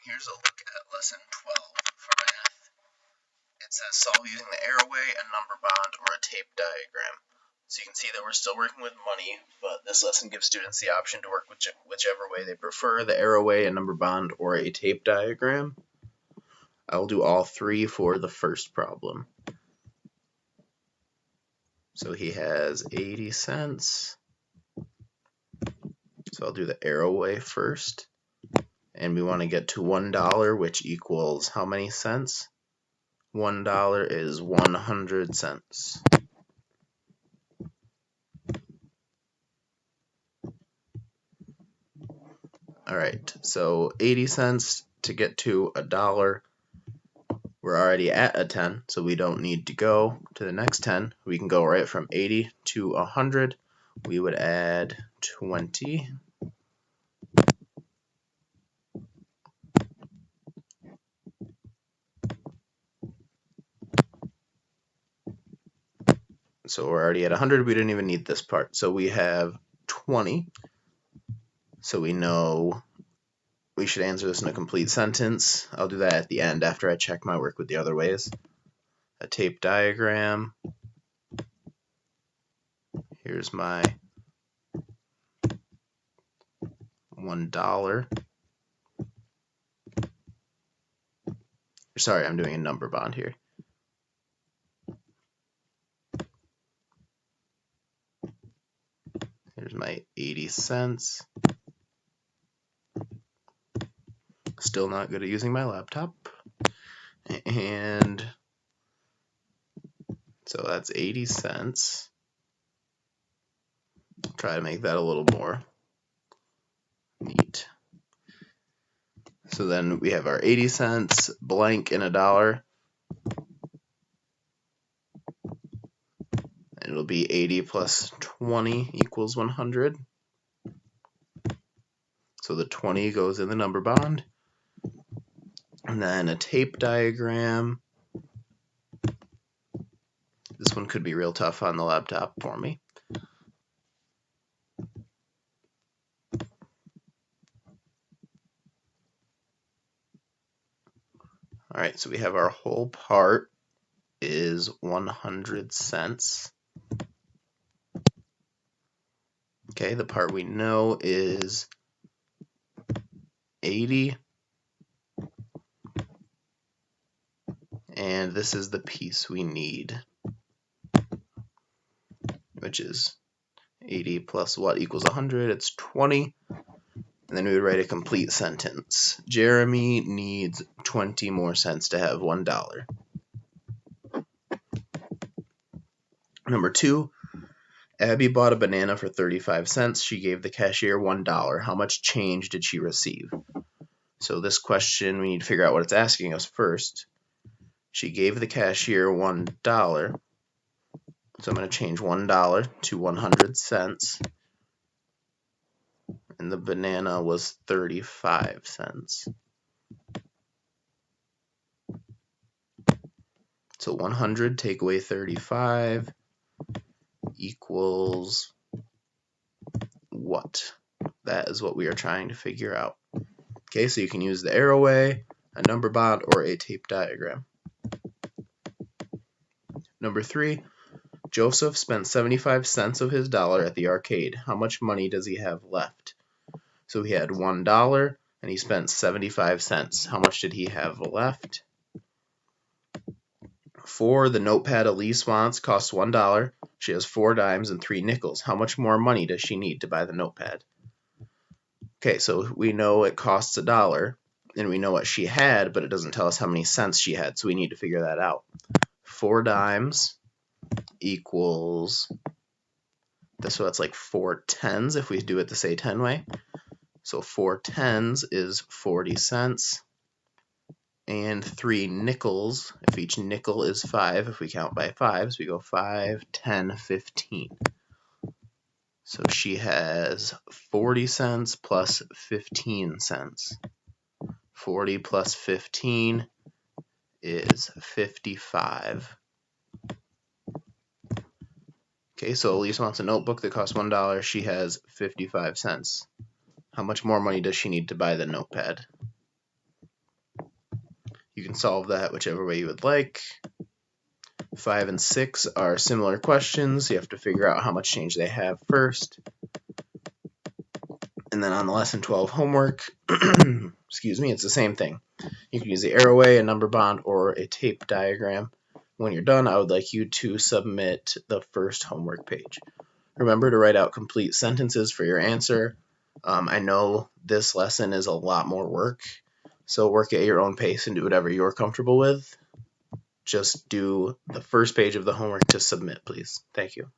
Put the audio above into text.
Here's a look at lesson 12 for math. It says solve using the arrowway, a number bond, or a tape diagram. So you can see that we're still working with money, but this lesson gives students the option to work whichever way they prefer, the arrowway, a number bond, or a tape diagram. I'll do all three for the first problem. So he has 80 cents. So I'll do the arrowway first. And we want to get to $1, which equals how many cents? $1 is 100 cents. Alright, so 80 cents to get to $1. We're already at a 10, so we don't need to go to the next 10. We can go right from 80 to 100. We would add 20. So we're already at 100. We didn't even need this part. So we have 20. So we know we should answer this in a complete sentence. I'll do that at the end after I check my work with the other ways. A tape diagram. Here's my $1. Sorry, I'm doing a number bond here. Here's my 80 cents. Still not good at using my laptop. And so that's 80 cents. I'll try to make that a little more neat. So then we have our 80 cents, blank, and $1. And it'll be 80 plus 20 equals 100. So the 20 goes in the number bond. And then a tape diagram. This one could be real tough on the laptop for me. Alright, so we have our whole part is 100 cents. Okay, the part we know is 80. And this is the piece we need, which is 80 plus what equals 100? It's 20. And then we would write a complete sentence. Jeremy needs 20 more cents to have $1. Number 2, Abby bought a banana for 35 cents. She gave the cashier $1. How much change did she receive? So this question, we need to figure out what it's asking us first. She gave the cashier $1. So I'm going to change $1 to 100 cents. And the banana was 35 cents. So 100 take away 35 equals what? That is what we are trying to figure out. Okay, so you can use the arrowway, a number bond, or a tape diagram. Number 3, Joseph spent 75 cents of his dollar at the arcade. How much money does he have left? So he had $1 and he spent 75 cents. How much did he have left? 4, the notepad Elise wants costs $1. She has 4 dimes and 3 nickels. How much more money does she need to buy the notepad? Okay, so we know it costs $1, and we know what she had, but it doesn't tell us how many cents she had, so we need to figure that out. 4 dimes equals, so that's like 4 tens if we do it the say 10 way. So 4 tens is 40 cents. And 3 nickels, if each nickel is 5, if we count by 5s, we go 5, 10, 15. So she has 40 cents plus 15 cents. 40 plus 15 is 55. Okay, so Elise wants a notebook that costs $1. She has 55 cents. How much more money does she need to buy the notepad? You can solve that whichever way you would like. 5 and 6 are similar questions. You have to figure out how much change they have first. And then on the lesson 12 homework, excuse me, it's the same thing. You can use the arrowway, a number bond, or a tape diagram. When you're done, I would like you to submit the first homework page. Remember to write out complete sentences for your answer. I know this lesson is a lot more work, so work at your own pace and do whatever you're comfortable with. Just do the first page of the homework to submit, please. Thank you.